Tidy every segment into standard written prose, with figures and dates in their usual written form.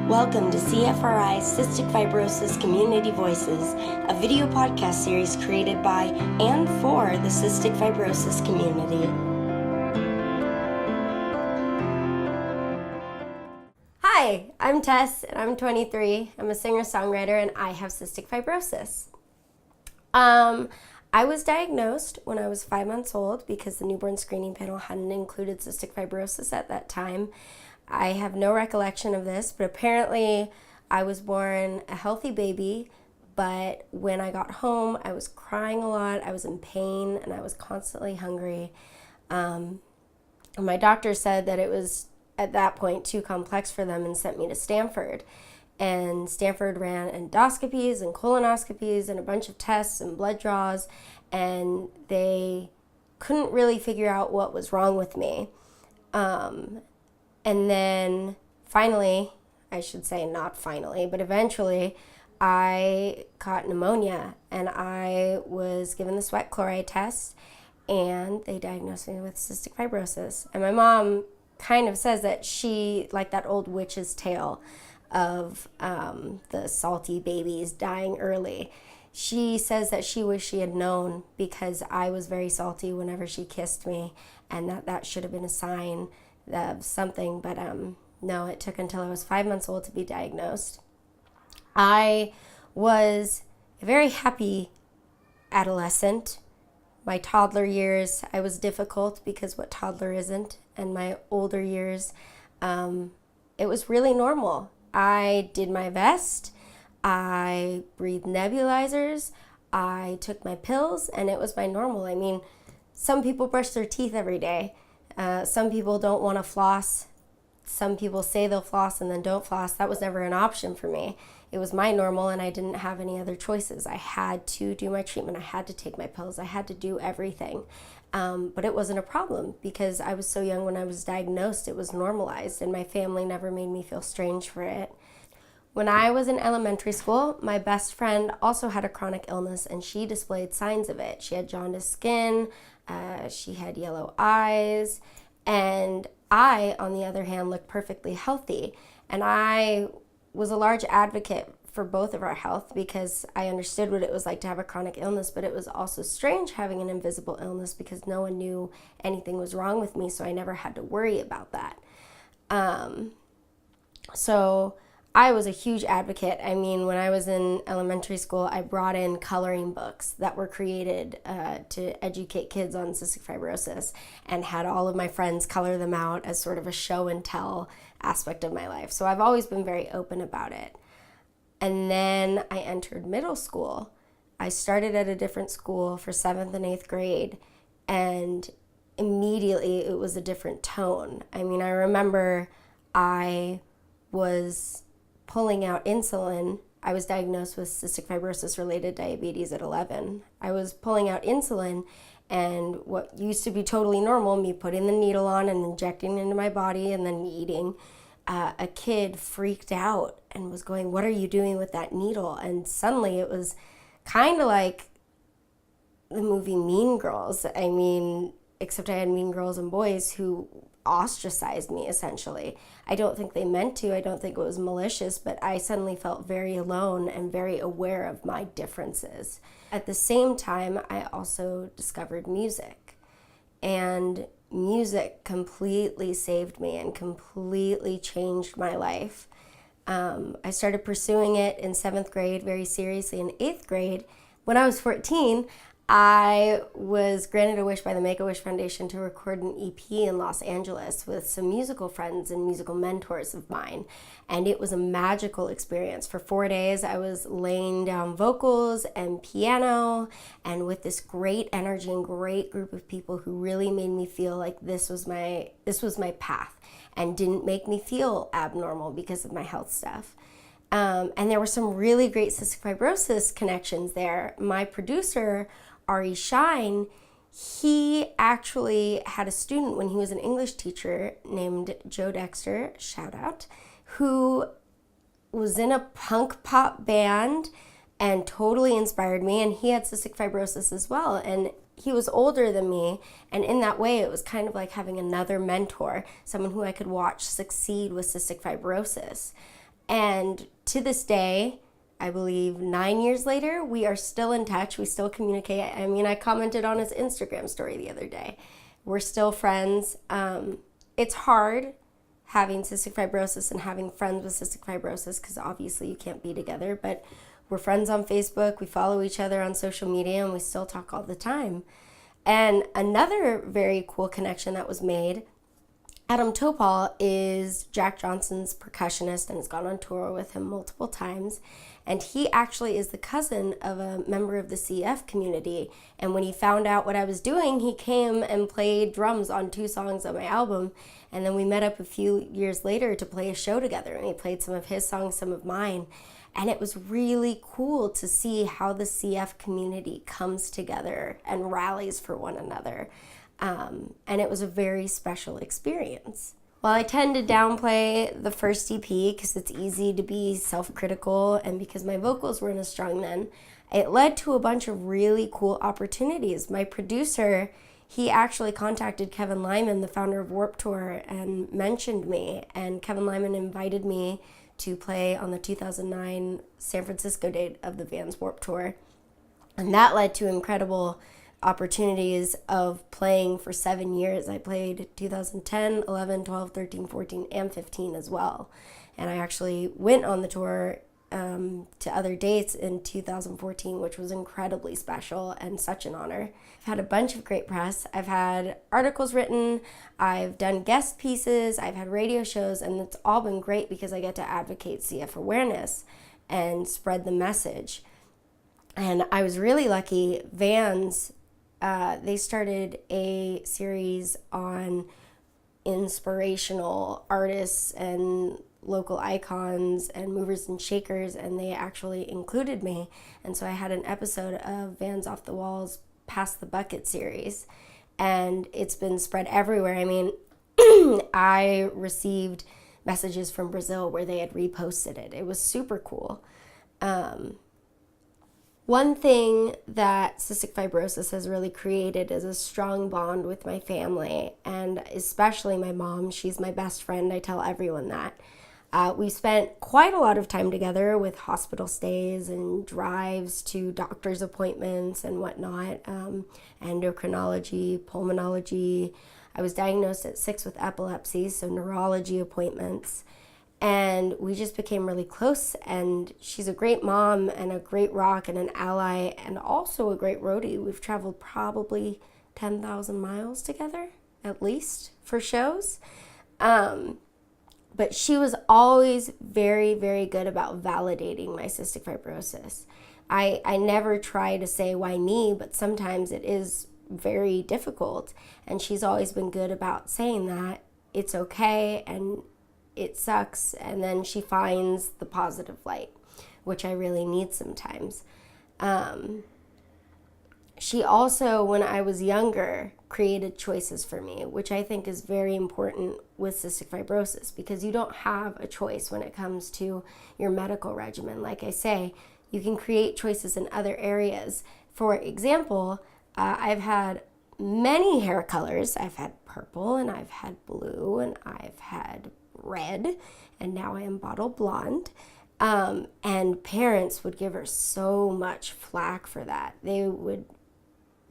Welcome to CFRI's Cystic Fibrosis Community Voices, a video podcast series created by and for the cystic fibrosis community. Hi, I'm Tess, and I'm 23. I'm a singer-songwriter, and I have cystic fibrosis. I was diagnosed when I was 5 months old because the newborn screening panel hadn't included cystic fibrosis at that time. I have no recollection of this, but apparently I was born a healthy baby, but when I got home, I was crying a lot, I was in pain, and I was constantly hungry. My doctor said that it was, at that point, too complex for them and sent me to Stanford. And Stanford ran endoscopies and colonoscopies and a bunch of tests and blood draws, and they couldn't really figure out what was wrong with me. And then finally, I should say not finally, but eventually I caught pneumonia and I was given the sweat chloride test and they diagnosed me with cystic fibrosis. And my mom kind of says that she, like that old witch's tale of the salty babies dying early, she says that she wished she had known because I was very salty whenever she kissed me and that should have been a sign of something, but no, it took until I was 5 months old to be diagnosed. I was a very happy adolescent. My toddler years, I was difficult because what toddler isn't, and my older years, it was really normal. I did my best. I breathed nebulizers. I took my pills, and it was my normal. I mean, some people brush their teeth every day. Some people don't want to floss. Some people say they'll floss and then don't floss. That was never an option for me. It was my normal and I didn't have any other choices. I had to do my treatment. I had to take my pills. I had to do everything. But it wasn't a problem because I was so young when I was diagnosed. It was normalized and my family never made me feel strange for it. When I was in elementary school, my best friend also had a chronic illness and she displayed signs of it. She had jaundiced skin, she had yellow eyes, and I, on the other hand, looked perfectly healthy. And I was a large advocate for both of our health because I understood what it was like to have a chronic illness, but it was also strange having an invisible illness because no one knew anything was wrong with me, so I never had to worry about that. So I was a huge advocate. I mean, when I was in elementary school, I brought in coloring books that were created to educate kids on cystic fibrosis and had all of my friends color them out as sort of a show and tell aspect of my life. So I've always been very open about it. And then I entered middle school. I started at a different school for 7th and 8th grade, and immediately it was a different tone. I mean, I remember I was pulling out insulin. I was diagnosed with cystic fibrosis related diabetes at 11. I was pulling out insulin, and what used to be totally normal, me putting the needle on and injecting into my body and then eating, a kid freaked out and was going, "What are you doing with that needle?" And suddenly it was kind of like the movie Mean Girls. I mean, except I had mean girls and boys who ostracized me, essentially. I don't think they meant to. I don't think it was malicious, but I suddenly felt very alone and very aware of my differences. At the same time, I also discovered music, and music completely saved me and completely changed my life. I started pursuing it in 7th grade very seriously. In 8th grade, when I was 14, I was granted a wish by the Make-A-Wish Foundation to record an EP in Los Angeles with some musical friends and musical mentors of mine. And it was a magical experience. For 4 days, I was laying down vocals and piano and with this great energy and great group of people who really made me feel like this was my path and didn't make me feel abnormal because of my health stuff. And there were some really great cystic fibrosis connections there. My producer, Ari Shine, he actually had a student when he was an English teacher named Joe Dexter, shout out, who was in a punk pop band and totally inspired me, and he had cystic fibrosis as well, and he was older than me, and in that way it was kind of like having another mentor, someone who I could watch succeed with cystic fibrosis. And to this day, I believe 9 years later, we are still in touch. We still communicate. I mean, I commented on his Instagram story the other day. We're still friends. It's hard having cystic fibrosis and having friends with cystic fibrosis because obviously you can't be together, but we're friends on Facebook. We follow each other on social media, and we still talk all the time. And another very cool connection that was made, Adam Topol is Jack Johnson's percussionist and has gone on tour with him multiple times. And he actually is the cousin of a member of the CF community. And when he found out what I was doing, he came and played drums on 2 songs on my album. And then we met up a few years later to play a show together. And he played some of his songs, some of mine. And it was really cool to see how the CF community comes together and rallies for one another. And it was a very special experience. While I tend to downplay the first EP because it's easy to be self-critical and because my vocals weren't as strong then, it led to a bunch of really cool opportunities. My producer, he actually contacted Kevin Lyman, the founder of Warped Tour, and mentioned me. And Kevin Lyman invited me to play on the 2009 San Francisco date of the Vans Warped Tour. And that led to incredible opportunities of playing for 7 years. I played 2010, 11, 12, 13, 14, and 15 as well. And I actually went on the tour to other dates in 2014, which was incredibly special and such an honor. I've had a bunch of great press. I've had articles written, I've done guest pieces, I've had radio shows, and it's all been great because I get to advocate CF awareness and spread the message. And I was really lucky. Vans, they started a series on inspirational artists and local icons and movers and shakers, and they actually included me. And so I had an episode of Vans Off the Walls Pass the Bucket series, and it's been spread everywhere. I mean, I received messages from Brazil where they had reposted it. It was super cool. One thing that cystic fibrosis has really created is a strong bond with my family, and especially my mom. She's my best friend. I tell everyone that. We spent quite a lot of time together with hospital stays and drives to doctor's appointments and whatnot, endocrinology, pulmonology. I was diagnosed at 6 with epilepsy, so neurology appointments. And we just became really close, and she's a great mom and a great rock and an ally and also a great roadie. We've traveled probably 10,000 miles together, at least, for shows. But she was always very, very good about validating my cystic fibrosis. I never try to say, why me, but sometimes it is very difficult. And she's always been good about saying that it's okay and it sucks. And then she finds the positive light, which I really need sometimes. She also, when I was younger, created choices for me, which I think is very important with cystic fibrosis because you don't have a choice when it comes to your medical regimen. Like I say, you can create choices in other areas. For example, I've had many hair colors. I've had purple, and I've had blue, and I've had red, and now I am bottle blonde. And parents would give her so much flack for that. They would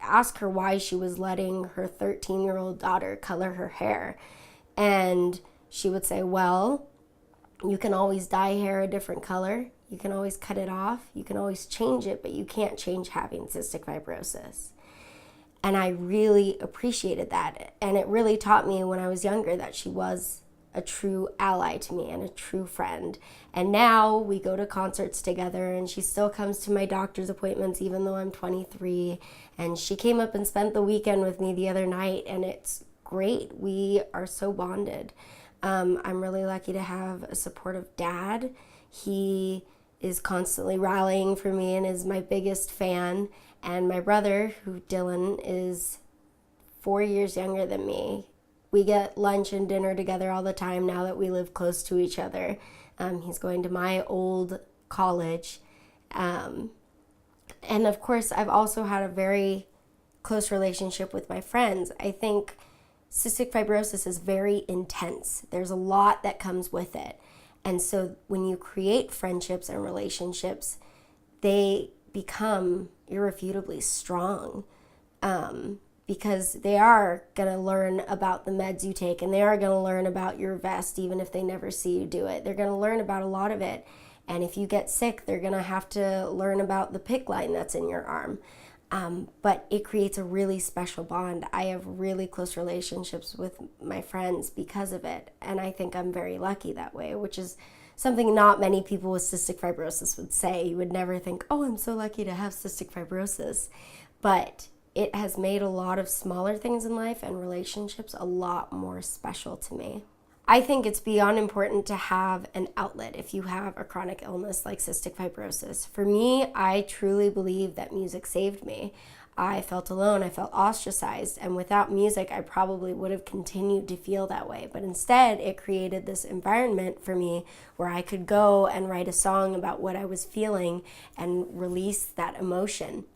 ask her why she was letting her 13-year-old daughter color her hair. And she would say, well, you can always dye hair a different color. You can always cut it off. You can always change it, but you can't change having cystic fibrosis. And I really appreciated that. And it really taught me when I was younger that she was a true ally to me and a true friend. And now we go to concerts together, and she still comes to my doctor's appointments even though I'm 23. And she came up and spent the weekend with me the other night, and it's great. We are so bonded. I'm really lucky to have a supportive dad. He is constantly rallying for me and is my biggest fan. And my brother, who Dylan, is 4 years younger than me. We get lunch and dinner together all the time now that we live close to each other. He's going to my old college. And of course, I've also had a very close relationship with my friends. I think cystic fibrosis is very intense. There's a lot that comes with it. And so when you create friendships and relationships, they become irrefutably strong, because they are going to learn about the meds you take, and they are going to learn about your vest even if they never see you do it. They're going to learn about a lot of it. And if you get sick, they're going to have to learn about the PICC line that's in your arm. But it creates a really special bond. I have really close relationships with my friends because of it. And I think I'm very lucky that way, which is something not many people with cystic fibrosis would say. You would never think, oh, I'm so lucky to have cystic fibrosis. But it has made a lot of smaller things in life and relationships a lot more special to me. I think it's beyond important to have an outlet if you have a chronic illness like cystic fibrosis. For me, I truly believe that music saved me. I felt alone, I felt ostracized, and without music, I probably would have continued to feel that way. But instead, it created this environment for me where I could go and write a song about what I was feeling and release that emotion.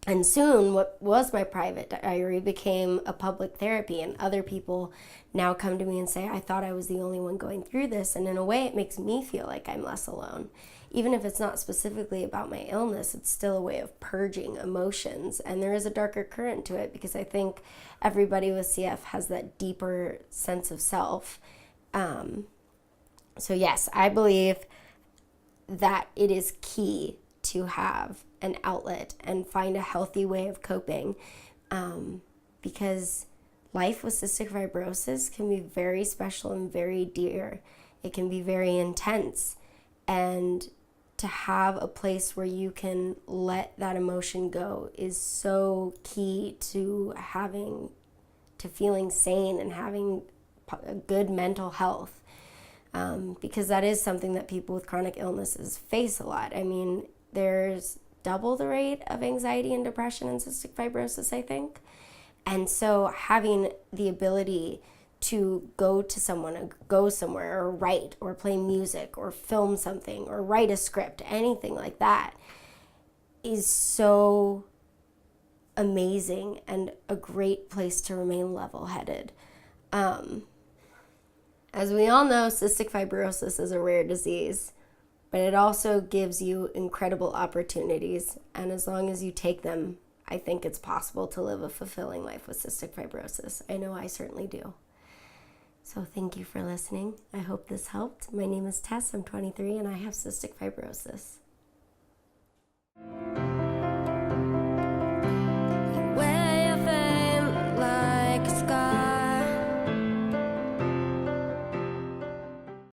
And soon, what was my private diary became a public therapy, and other people now come to me and say, I thought I was the only one going through this. And in a way, it makes me feel like I'm less alone. Even if it's not specifically about my illness, it's still a way of purging emotions. And there is a darker current to it, because I think everybody with CF has that deeper sense of self. So yes, I believe that it is key to have an outlet and find a healthy way of coping, because life with cystic fibrosis can be very special and very dear. It can be very intense, and to have a place where you can let that emotion go is so key to feeling sane and having a good mental health, because that is something that people with chronic illnesses face a lot. I mean, there's double the rate of anxiety and depression in cystic fibrosis, I think. And so having the ability to go to someone, or go somewhere, or write, or play music, or film something, or write a script, anything like that, is so amazing and a great place to remain level-headed. As we all know, cystic fibrosis is a rare disease, but it also gives you incredible opportunities, and as long as you take them, I think it's possible to live a fulfilling life with cystic fibrosis. I know I certainly do. So thank you for listening. I hope this helped. My name is Tess, I'm 23, and I have cystic fibrosis.